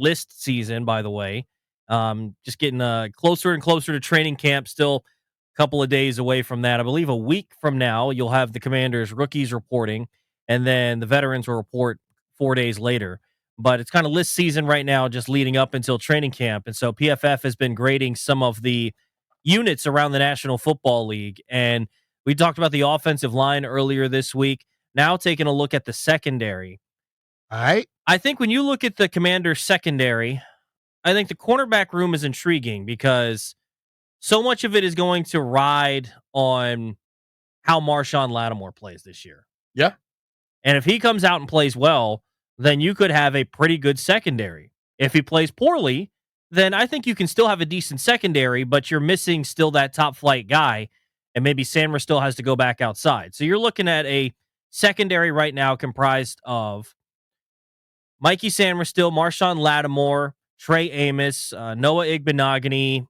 list season, by the way. Just getting closer and closer to training camp. Still a couple of days away from that. I believe a week from now, you'll have the Commanders rookies reporting, and then the veterans will report 4 days later. But it's kind of list season right now, just leading up until training camp. And so PFF has been grading some of the units around the National Football League. And we talked about the offensive line earlier this week. Now taking a look at the secondary. All right. I think when you look at the Commanders secondary, I think the cornerback room is intriguing because so much of it is going to ride on how Marshawn Lattimore plays this year. Yeah. And if he comes out and plays well, then you could have a pretty good secondary. If he plays poorly, then I think you can still have a decent secondary, but you're missing still that top flight guy, and maybe Sandler still has to go back outside. So you're looking at a secondary right now comprised of Mikey Sainristil, Marshawn Lattimore, Trey Amos, Noah Igbenogany.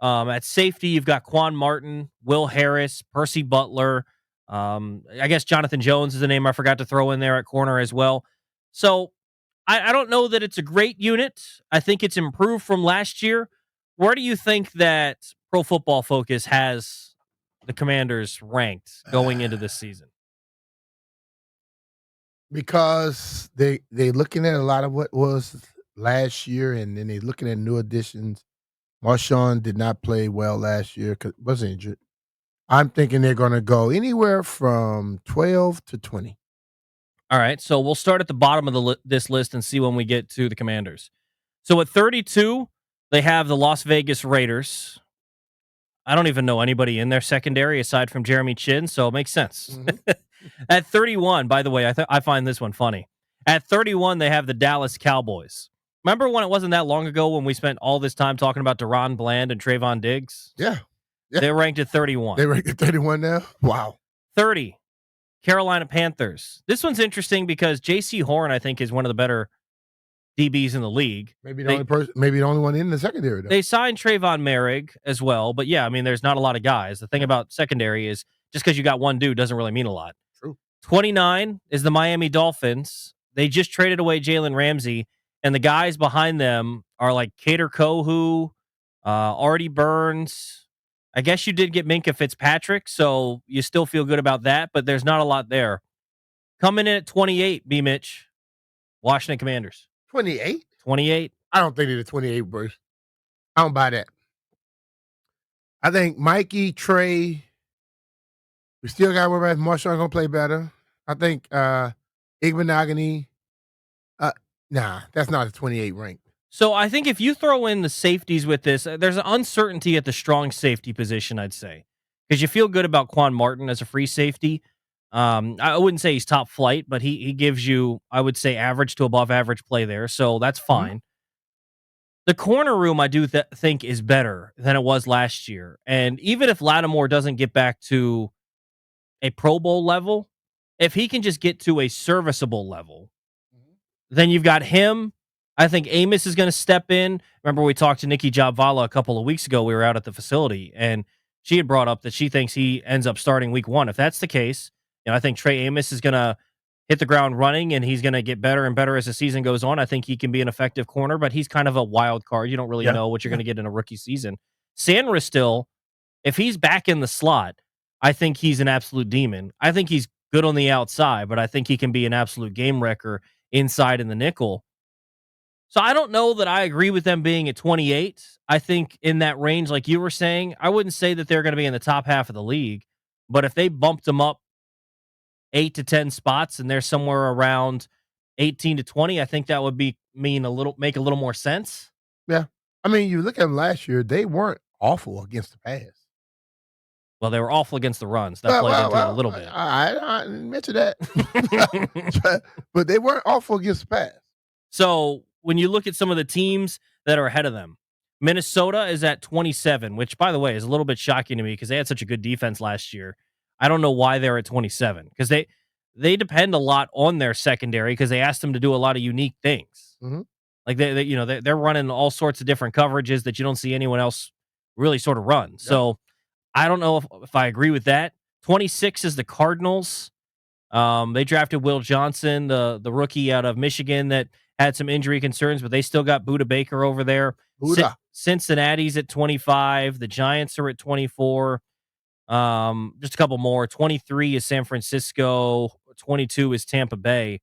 At safety, you've got Quan Martin, Will Harris, Percy Butler. I guess Jonathan Jones is the name I forgot to throw in there at corner as well. So I don't know that it's a great unit. I think it's improved from last year. Where do you think that Pro Football Focus has the Commanders ranked going into this season? Because they looking at a lot of what was last year, and then they're looking at new additions. Marshawn did not play well last year because was injured. I'm thinking they're going to go anywhere from 12 to 20. All right, so we'll start at the bottom of this list and see when we get to the Commanders. So at 32, they have the Las Vegas Raiders. I don't even know anybody in their secondary aside from Jeremy Chin, so it makes sense. Mm-hmm. At 31, by the way, I find this one funny. At 31, they have the Dallas Cowboys. Remember when it wasn't that long ago when we spent all this time talking about Deron Bland and Trayvon Diggs? Yeah. They're ranked at 31. They're ranked at 31 now? Wow. 30, Carolina Panthers. This one's interesting because J.C. Horn, I think, is one of the better DBs in the league. Maybe the only one in the secondary, though. They signed Trayvon Merrick as well, but yeah, I mean, there's not a lot of guys. The thing about secondary is just because you got one dude doesn't really mean a lot. True. 29 is the Miami Dolphins. They just traded away Jalen Ramsey, and the guys behind them are like Kader Kohu, Artie Burns. I guess you did get Minkah Fitzpatrick, so you still feel good about that, but there's not a lot there. Coming in at 28, BMitch, Washington Commanders. 28? 28. I don't think they're the 28, Bruce. I don't buy that. I think Mikey, Trey, we still got to worry about Marshawn going to play better. I think Igbenogany, nah, that's not a 28 rank. So I think if you throw in the safeties with this, there's an uncertainty at the strong safety position, I'd say. Because you feel good about Quan Martin as a free safety. I wouldn't say he's top flight, but he gives you, I would say, average to above average play there. So that's fine. Mm-hmm. The corner room, I do think, is better than it was last year. And even if Lattimore doesn't get back to a Pro Bowl level, if he can just get to a serviceable level, then you've got him. I think Amos is going to step in. Remember, we talked to Nikki Jabvala a couple of weeks ago. We were out at the facility, and she had brought up that she thinks he ends up starting week 1. If that's the case, I think Trey Amos is going to hit the ground running, and he's going to get better and better as the season goes on. I think he can be an effective corner, but he's kind of a wild card. You don't really know what you're going to get in a rookie season. Sainristil, if he's back in the slot, I think he's an absolute demon. I think he's good on the outside, but I think he can be an absolute game wrecker inside in the nickel. So I don't know that I agree with them being at 28. I think in that range, like you were saying, I wouldn't say that they're going to be in the top half of the league, but if they bumped them up 8 to 10 spots and they're somewhere around 18 to 20, I think that would make a little more sense. Yeah. I mean, you look at them last year, they weren't awful against the pass. Well, they were awful against the runs. That played into it a little bit. I didn't mention that. but they weren't awful against the pass. So when you look at some of the teams that are ahead of them, Minnesota is at 27, which, by the way, is a little bit shocking to me because they had such a good defense last year. I don't know why they're at 27 because they depend a lot on their secondary because they asked them to do a lot of unique things. Mm-hmm. Like they're running all sorts of different coverages that you don't see anyone else really sort of run. Yep. So I don't know if I agree with that. 26 is the Cardinals. They drafted Will Johnson, the rookie out of Michigan that had some injury concerns, but they still got Buda Baker over there. Buddha. Cincinnati's at 25. The Giants are at 24. Just a couple more. 23 is San Francisco. 22 is Tampa Bay.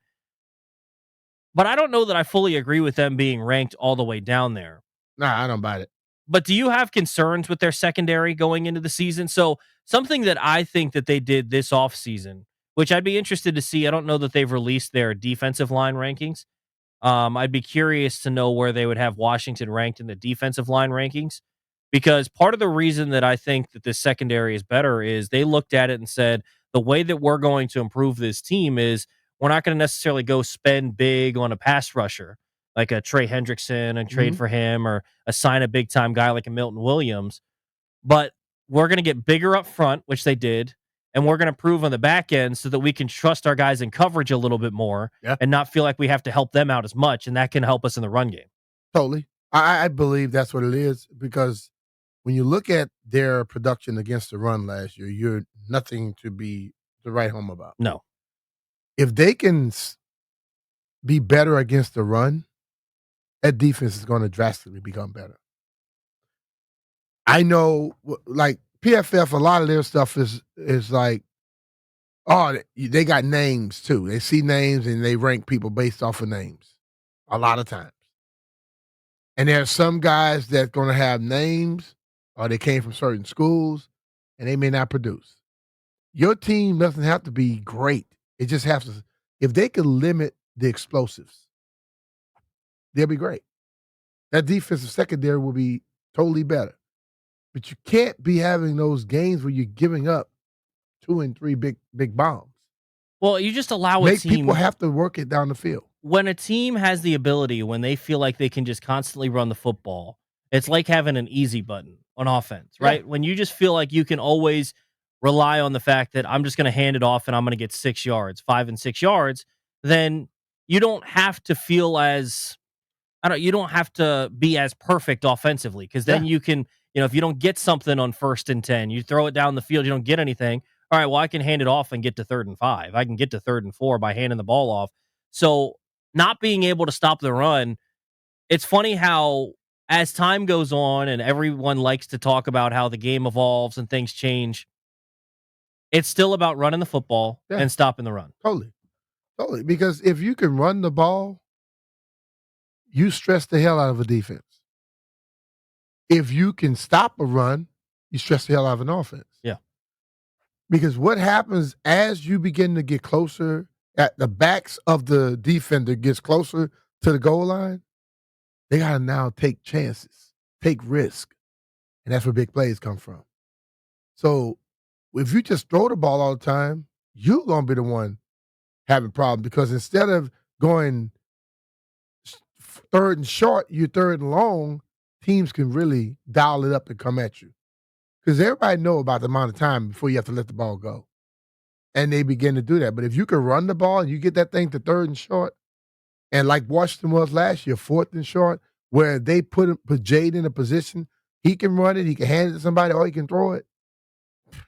But I don't know that I fully agree with them being ranked all the way down there. Nah, I don't buy it. But do you have concerns with their secondary going into the season? So something that I think that they did this offseason, which I'd be interested to see. I don't know that they've released their defensive line rankings. I'd be curious to know where they would have Washington ranked in the defensive line rankings, because part of the reason that I think that this secondary is better is they looked at it and said, the way that we're going to improve this team is we're not going to necessarily go spend big on a pass rusher like a Trey Hendrickson and trade Mhm. for him, or assign a big time guy like a Milton Williams, but we're going to get bigger up front, which they did, and we're going to prove on the back end so that we can trust our guys in coverage a little bit more Yeah. and not feel like we have to help them out as much, and that can help us in the run game. Totally. I believe that's what it is, because when you look at their production against the run last year, you're nothing to write home about. No. If they can be better against the run, that defense is going to drastically become better. I know, like PFF, a lot of their stuff is like, oh, they got names too. They see names and they rank people based off of names a lot of times. And there are some guys that's going to have names, or they came from certain schools, and they may not produce. Your team doesn't have to be great. It just has to. If they can limit the explosives, they'll be great. That defensive secondary will be totally better. But you can't be having those games where you're giving up 2 and 3 big bombs. Well, you just allow a Make team. people have to work it down the field. When a team has the ability, when they feel like they can just constantly run the football, it's like having an easy button on offense, right? Yeah. When you just feel like you can always rely on the fact that I'm just going to hand it off and I'm going to get 6 yards, 5 and 6 yards, then you don't have to feel as you don't have to be as perfect offensively, because then Yeah. you can, if you don't get something on 1st and 10, you throw it down the field, you don't get anything. All right, well, I can hand it off and get to 3rd and 5. I can get to 3rd and 4 by handing the ball off. So not being able to stop the run, it's funny how as time goes on and everyone likes to talk about how the game evolves and things change, it's still about running the football Yeah. and stopping the run. Totally. Totally. Because if you can run the ball, you stress the hell out of a defense. If you can stop a run, you stress the hell out of an offense. Yeah. Because what happens as you begin to get closer, at the backs of the defender gets closer to the goal line, they got to now take chances, take risk. And that's where big plays come from. So if you just throw the ball all the time, you're going to be the one having problems, because instead of going 3rd and short, you're 3rd and long, teams can really dial it up and come at you. Because everybody know about the amount of time before you have to let the ball go. And they begin to do that. But if you can run the ball and you get that thing to 3rd and short, and like Washington was last year, 4th and short, where they put Jade in a position, he can run it, he can hand it to somebody, or he can throw it,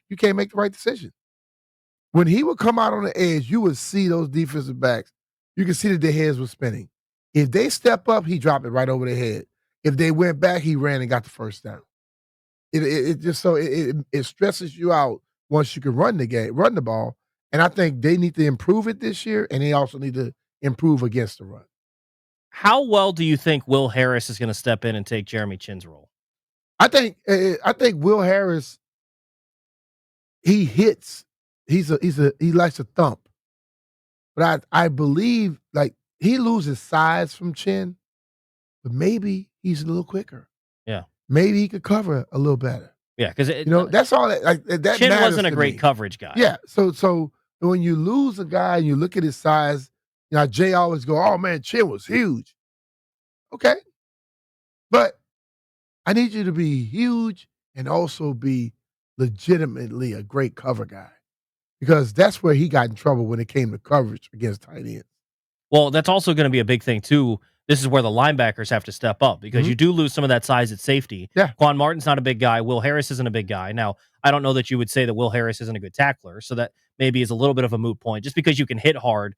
you can't make the right decision. When he would come out on the edge, you would see those defensive backs. You could see that their heads were spinning. If they step up, he dropped it right over their head. If they went back, he ran and got the 1st down. It just so it stresses you out once you can run the ball. And I think they need to improve it this year, and they also need to improve against the run. How well do you think Will Harris is going to step in and take Jeremy Chinn's role? I think Will Harris, he hits. He likes to thump. But I believe, like, he loses size from Chinn, but maybe he's a little quicker. Yeah. Maybe he could cover a little better. Yeah, because that's all that Chinn matters wasn't a to great me. coverage guy. Yeah. So when you lose a guy and you look at his size, Jay always go, "Oh man, Chinn was huge." Okay. But I need you to be huge and also be legitimately a great cover guy, because that's where he got in trouble when it came to coverage against tight ends. Well, that's also going to be a big thing too. This is where the linebackers have to step up, because you do lose some of that size at safety. Yeah. Quan Martin's not a big guy. Will Harris isn't a big guy. Now, I don't know that you would say that Will Harris isn't a good tackler, so that maybe is a little bit of a moot point. Just because you can hit hard,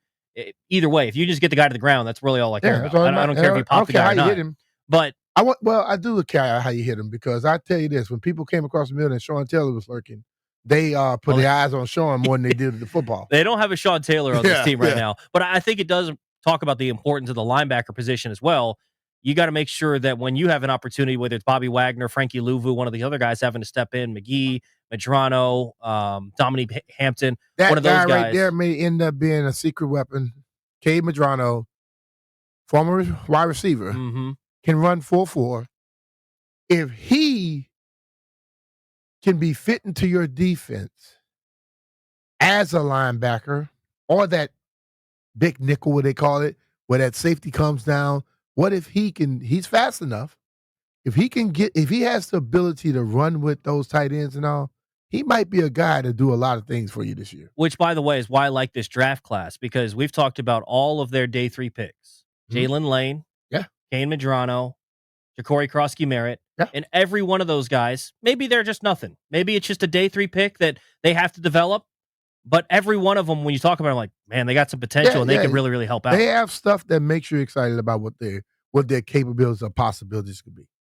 either way, if you just get the guy to the ground, that's really all I care Yeah, that's about. all I about. don't care if you I pop don't the care guy how or you hit not. him. But I do care how you hit him because I tell you this: when people came across the middle and Sean Taylor was lurking, they put well, their eyes on Sean more than they did the football. they don't have a Sean Taylor on this Yeah, team right yeah. now. But I think it does talk about the importance of the linebacker position as well. You got to make sure that when you have an opportunity, whether it's Bobby Wagner, Frankie Louvu, one of the other guys having to step in, McGee, Medrano, Dominique Hampton, one That of those guy right there guys. may end up being a secret weapon. Cade Medrano, former wide receiver, Mm-hmm. can run 4.4. If he can be fit into your defense as a linebacker or that big nickel, what they call it, where that safety comes down, what if he's fast enough. If he has the ability to run with those tight ends and all, he might be a guy to do a lot of things for you this year. Which, by the way, is why I like this draft class because we've talked about all of their day 3 picks. Mhm. Jalen Lane, Yeah. Kane Medrano, Ja'Cory Krosky-Merritt, Yeah. and every one of those guys, maybe they're just nothing. Maybe it's just a day 3 pick that they have to develop, but every one of them, when you talk about them, like, man, they got some potential Yeah, and they yeah. could really, really help They out. have stuff that makes you excited about what their capabilities or possibilities could be.